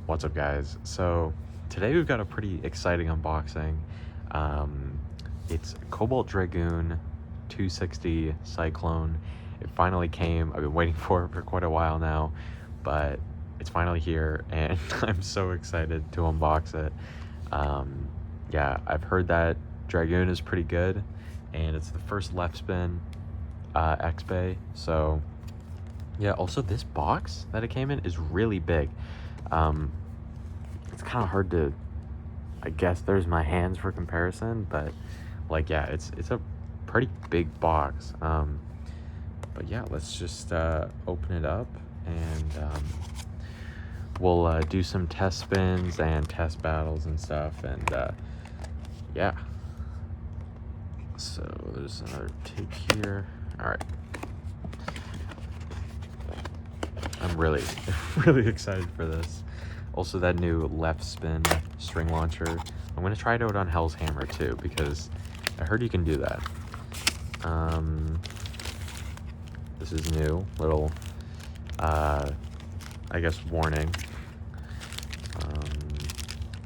What's up, guys? So today we've got a pretty exciting unboxing. It's CobaltDragoon 260 Cyclone. It finally came. I've been waiting for it for quite a while now, but it's finally here and I'm so excited to unbox it. Yeah, I've heard that Dragoon is pretty good and it's the first left spin X-Bay. So yeah, also this box that it came in is really big. It's kind of hard to, I guess there's my hands for comparison, but like, yeah, it's a pretty big box. But yeah, let's just open it up and we'll do some test spins and test battles and stuff. And yeah, so there's another tape here. All right, I'm really really excited for this. Also, that new left spin string launcher. I'm gonna try it out on Hell's Hammer too, because I heard you can do that. This is new, little I guess warning,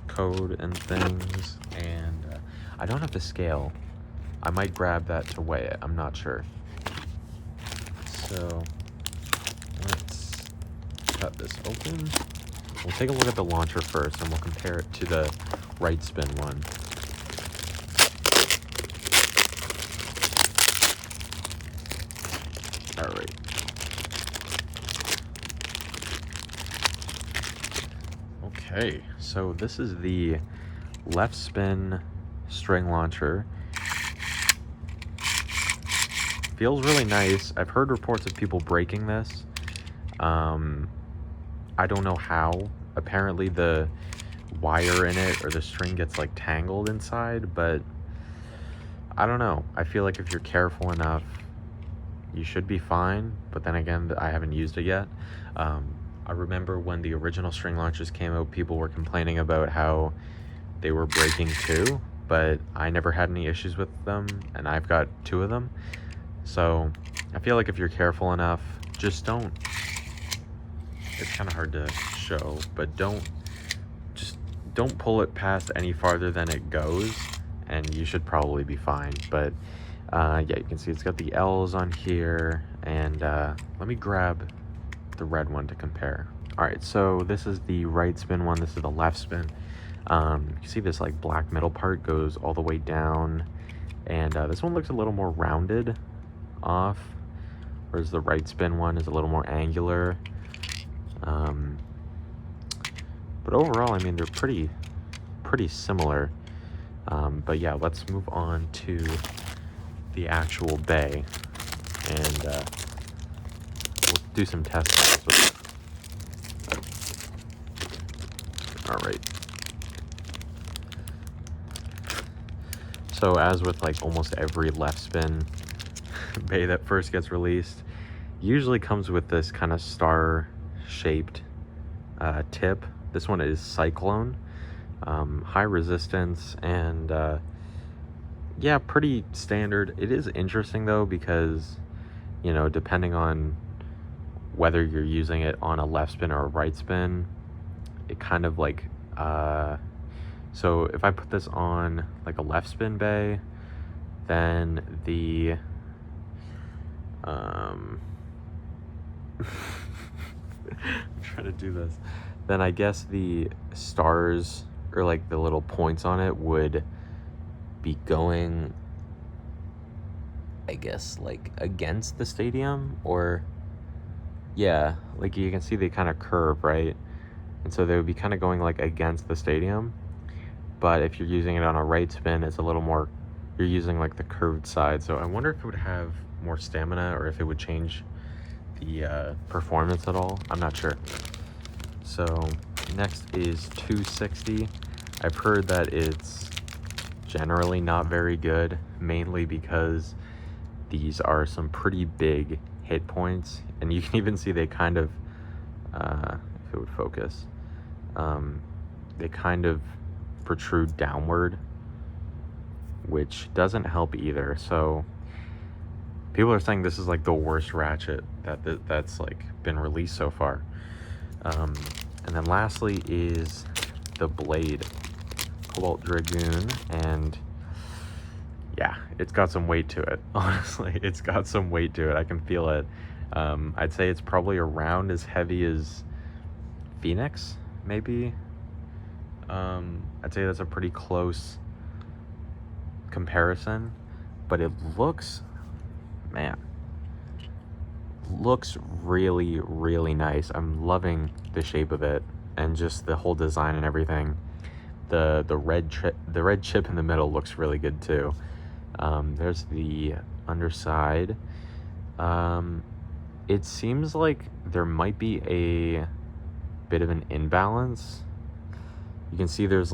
code and things. And I don't have the scale. I might grab that to weigh it, I'm not sure. So let's cut this open. We'll take a look at the launcher first and we'll compare it to the right spin one. All right. Okay, so this is the left spin string launcher. Feels really nice. I've heard reports of people breaking this. I don't know how. Apparently the wire in it or the string gets like tangled inside, but I don't know. I feel like if you're careful enough, you should be fine. But then again, I haven't used it yet. I remember when the original string launchers came out, people were complaining about how they were breaking too, but I never had any issues with them, and I've got 2 of them. So I feel like if you're careful enough, just don't, it's kind of hard to show, but don't pull it past any farther than it goes and you should probably be fine. But yeah, you can see it's got the L's on here, and let me grab the red one to compare. All right, so this is the right spin one, this is the left spin. You can see this like black middle part goes all the way down, and this one looks a little more rounded off, whereas the right spin one is a little more angular. But overall, I mean, they're pretty similar. But yeah, let's move on to the actual bay, and we'll do some tests with it. All right. So as with like almost every left spin bay that first gets released, usually comes with this kind of star shaped tip. This one is Cyclone, high resistance, and yeah, pretty standard. It is interesting though, because you know, depending on whether you're using it on a left spin or a right spin, it kind of like so if I put this on like a left spin bay, then the I'm trying to do this, then I guess the stars or like the little points on it would be going, I guess, like against the stadium, or yeah, like you can see they kind of curve, right? And so they would be kind of going like against the stadium. But if you're using it on a right spin, it's a little more, you're using like the curved side. So I wonder if it would have more stamina or if it would change the performance at all. I'm not sure. So next is 260. I've heard that it's generally not very good, mainly because these are some pretty big hit points, and you can even see they kind of if it would focus, they kind of protrude downward, which doesn't help either. So people are saying this is like the worst ratchet that's like been released so far. And then lastly is the blade, CobaltDragoon, and yeah, it's got some weight to it. Honestly, it's got some weight to it. I can feel it. I'd say it's probably around as heavy as Phoenix, maybe. I'd say that's a pretty close comparison, but it looks, man, looks really, really nice. I'm loving the shape of it and just the whole design and everything. The red chip in the middle looks really good too. There's the underside. It seems like there might be a bit of an imbalance. You can see there's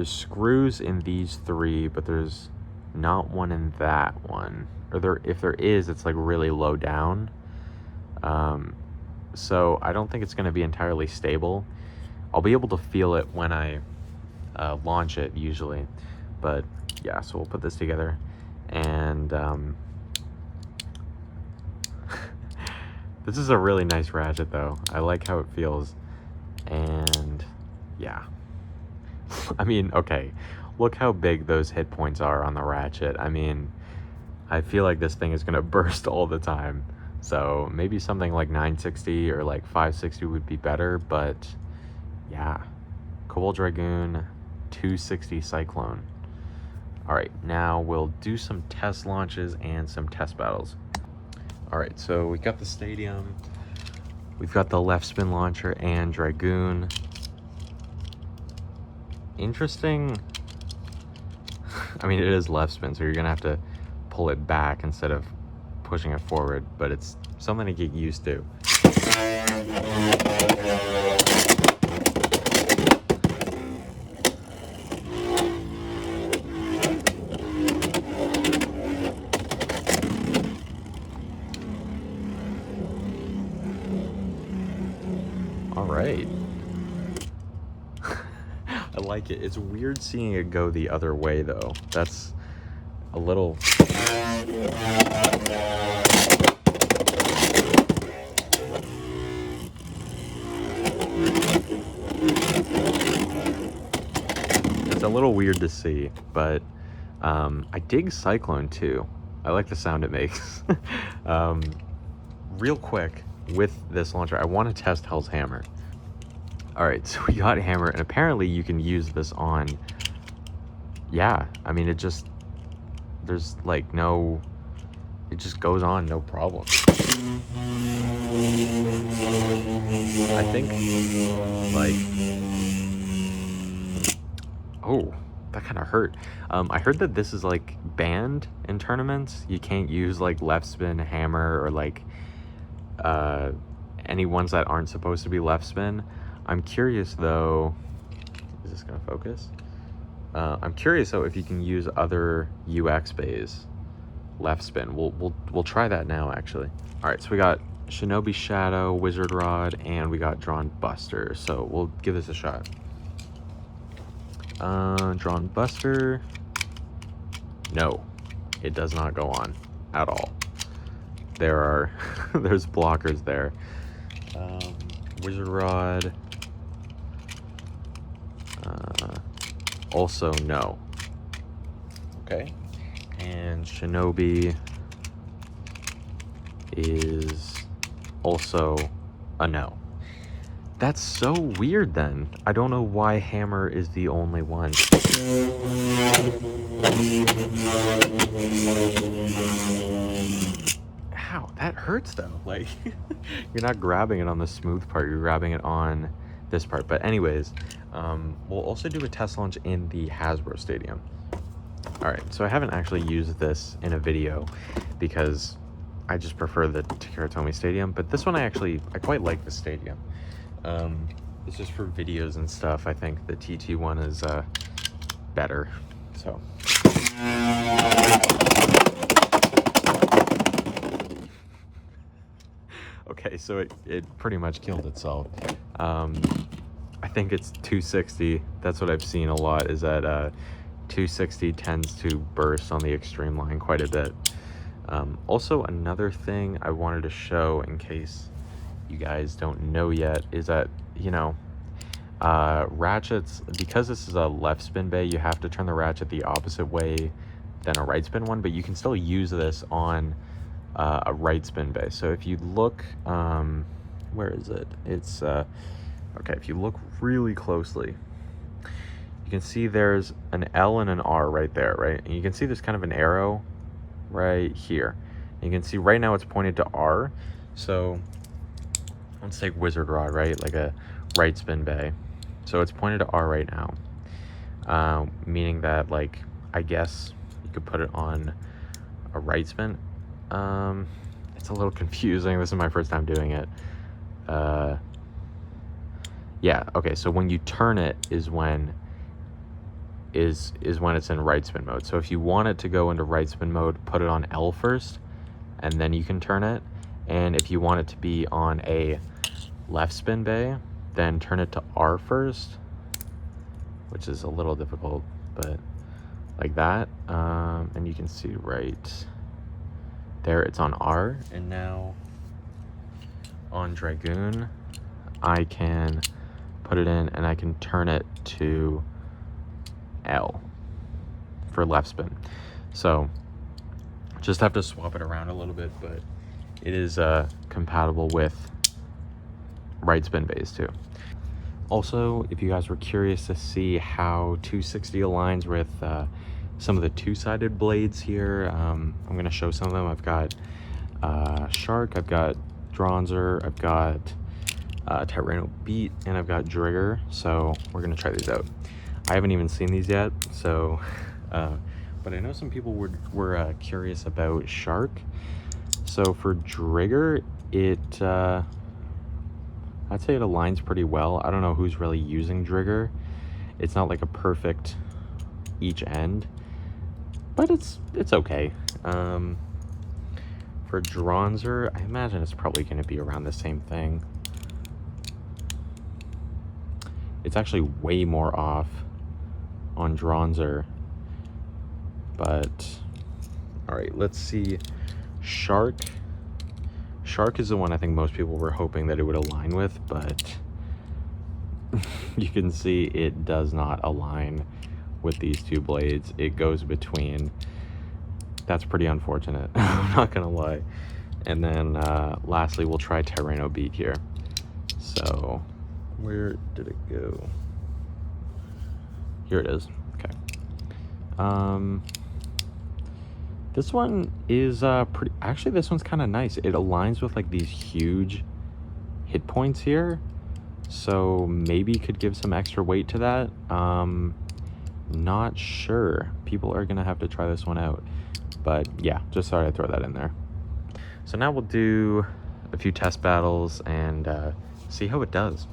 screws in these three, but there's not one in that one. Or if there is, it's like really low down. So I don't think it's going to be entirely stable. I'll be able to feel it when I launch it usually. But yeah, so we'll put this together. And this is a really nice ratchet though. I like how it feels. And yeah. I mean, okay, look how big those hit points are on the ratchet. I mean, I feel like this thing is going to burst all the time. So maybe something like 960 or like 560 would be better, but yeah. CobaltDragoon 260 Cyclone. All right, now we'll do some test launches and some test battles. All right, so we got the stadium. We've got the left spin launcher and Dragoon. Interesting. I mean, it is left spin, so you're gonna have to pull it back instead of pushing it forward, but it's something to get used to. All right. I like it. It's weird seeing it go the other way though. That's a little... It's a little weird to see, but I dig Cyclone too. I like the sound it makes. Real quick, with this launcher, I want to test Hell's Hammer. All right, so we got Hammer, and apparently you can use this on, yeah, I mean, it just, there's like no, it just goes on no problem. I think, like, oh, that kind of hurt. I heard that this is like banned in tournaments. You can't use like left spin hammer or like any ones that aren't supposed to be left spin. I'm curious though, is this gonna focus? I'm curious though if you can use other UX bays left spin. We'll try that now actually. All right, so we got Shinobi Shadow, Wizard Rod, and we got Drawn Buster. So we'll give this a shot. Drawn Buster. No, it does not go on at all. There are there's blockers there. Wizard Rod. Also no. Okay. And Shinobi is also a no. That's so weird then. I don't know why Hammer is the only one. Ow, that hurts though. Like, you're not grabbing it on the smooth part, you're grabbing it on this part. But anyways, we'll also do a test launch in the Hasbro Stadium. All right, so I haven't actually used this in a video because I just prefer the Takara Stadium, but this one I quite like the Stadium. It's just for videos and stuff. I think the TT one is better. So okay, so it pretty much killed itself. I think it's 260. That's what I've seen a lot, is that 260 tends to burst on the extreme line quite a bit. Also, another thing I wanted to show in case you guys don't know yet is that, you know, ratchets, because this is a left spin bay, you have to turn the ratchet the opposite way than a right spin one, but you can still use this on a right spin bay. So if you look, where is it? It's, okay, if you look really closely, you can see there's an L and an R right there, right? And you can see there's kind of an arrow right here. And you can see right now it's pointed to R. So let's take Wizard Rod, right? Like a right spin bay. So it's pointed to R right now, meaning that, like, I guess you could put it on a right spin. It's a little confusing. This is my first time doing it. Yeah, okay, so when you turn it is when it's in right spin mode. So if you want it to go into right spin mode, put it on L first, and then you can turn it. And if you want it to be on a left spin bay, then turn it to R first, which is a little difficult, but like that. And you can see right there, it's on R. And now on Dragoon, I can put it in and I can turn it to L for left spin. So just have to swap it around a little bit, but it is compatible with right spin bays too. Also, if you guys were curious to see how 260 aligns with some of the two-sided blades here, I'm going to show some of them. I've got Shark, I've got Dronzer, I've got Tyranno Beat, and I've got Drigger. So we're going to try these out. I haven't even seen these yet, so but I know some people were curious about Shark. So for Drigger, I'd say it aligns pretty well. I don't know who's really using Drigger. It's not like a perfect each end, but it's okay. For Dronzer, I imagine it's probably going to be around the same thing. It's actually way more off on Dronzer, but all right, let's see. Shark is the one I think most people were hoping that it would align with, but you can see it does not align with these two blades. It goes between. That's pretty unfortunate. I'm not gonna lie. And then lastly, we'll try Tyranno Beat here. So where did it go? Here it is. Okay. This one is pretty, actually this one's kind of nice. It aligns with like these huge hit points here, so maybe could give some extra weight to that. Not sure. People are gonna have to try this one out, but yeah, just thought I'd throw that in there. So now we'll do a few test battles and see how it does.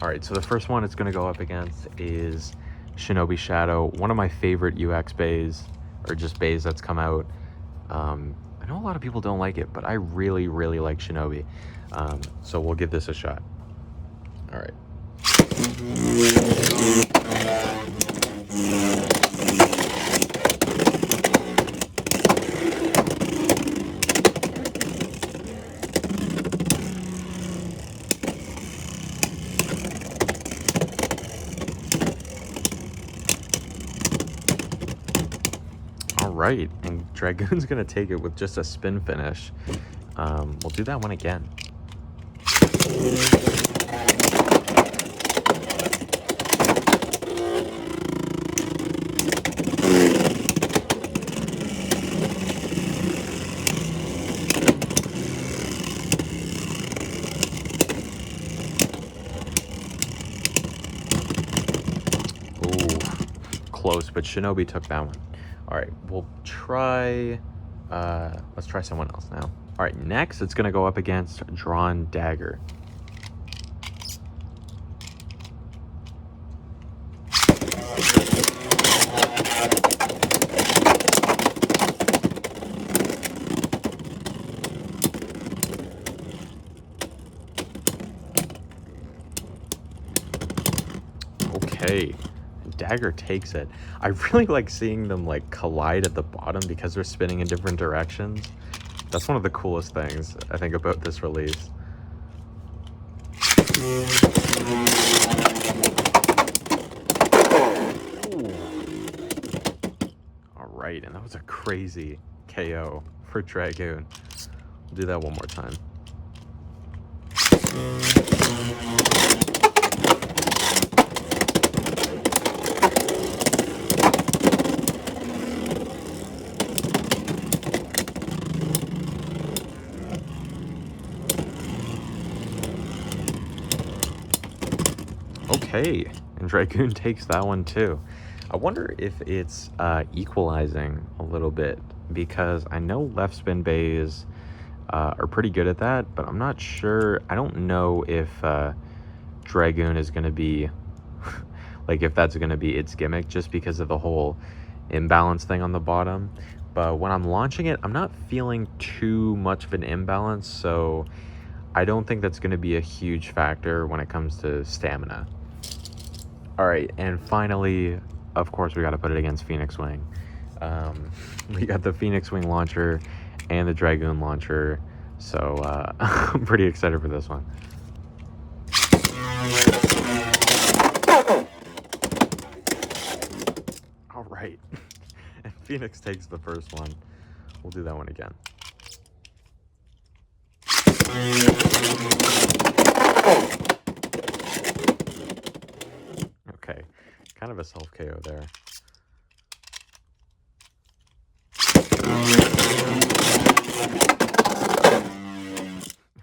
All right, so the first one it's gonna go up against is Shinobi Shadow, one of my favorite UX bays, or just bays that's come out. I know a lot of people don't like it, but I really, really like Shinobi. So we'll give this a shot. All right. Right, and Dragoon's gonna take it with just a spin finish. We'll do that one again. Ooh, close, but Shinobi took that one. All right, we'll try, let's try someone else now. All right, next it's gonna go up against Drawn Dagger. Okay. Dagger takes it. I really like seeing them like collide at the bottom because they're spinning in different directions. That's one of the coolest things I think about this release. right, and that was a crazy KO for Dragoon. We'll do that one more time. Okay, and Dragoon takes that one too. I wonder if it's equalizing a little bit, because I know left spin bays are pretty good at that, but I'm not sure. I don't know if Dragoon is going to be like, if that's going to be its gimmick, just because of the whole imbalance thing on the bottom. But when I'm launching it, I'm not feeling too much of an imbalance, so I don't think that's going to be a huge factor when it comes to stamina. All right, and finally, of course, we got to put it against Phoenix Wing. We got the Phoenix Wing launcher and the Dragoon launcher, so I'm pretty excited for this one. All right, and Phoenix takes the first one. We'll do that one again. Okay, kind of a self KO there.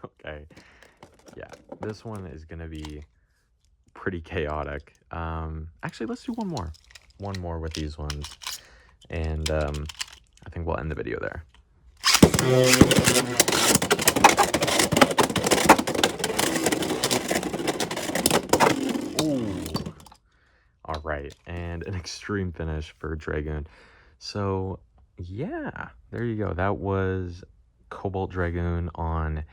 Okay, yeah, this one is gonna be pretty chaotic. Actually, let's do one more with these ones, and I think we'll end the video there. Ooh. All right, and an extreme finish for Dragoon. So yeah, there you go. That was CobaltDragoon on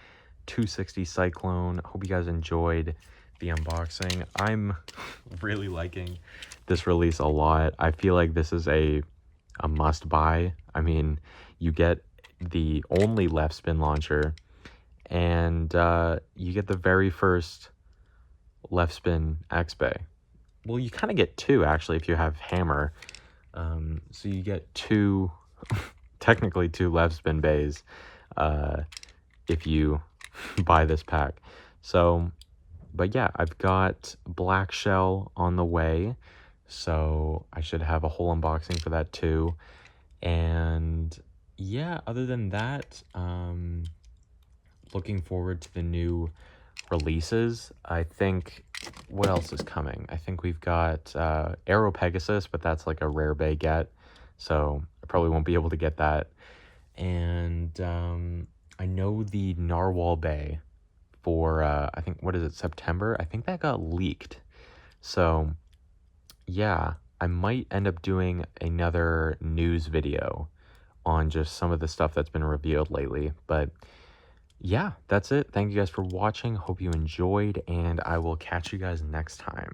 260 Cyclone. Hope you guys enjoyed the unboxing. I'm really liking this release a lot. I feel like this is a must buy. I mean, you get the only left spin launcher, and you get the very first left spin X-Bay. Well, you kind of get two, actually, if you have hammer. So you get two, technically two left spin bays, if you buy this pack. So, but yeah, I've got Black Shell on the way, so I should have a whole unboxing for that too. And yeah, other than that, looking forward to the new releases. I think, what else is coming? I think we've got Aero Pegasus, but that's like a rare bay get, so I probably won't be able to get that. And I know the Narwhal Bay for I think, what is it, September? I think that got leaked. So yeah, I might end up doing another news video on just some of the stuff that's been revealed lately. But yeah, that's it. Thank you guys for watching. Hope you enjoyed, and I will catch you guys next time.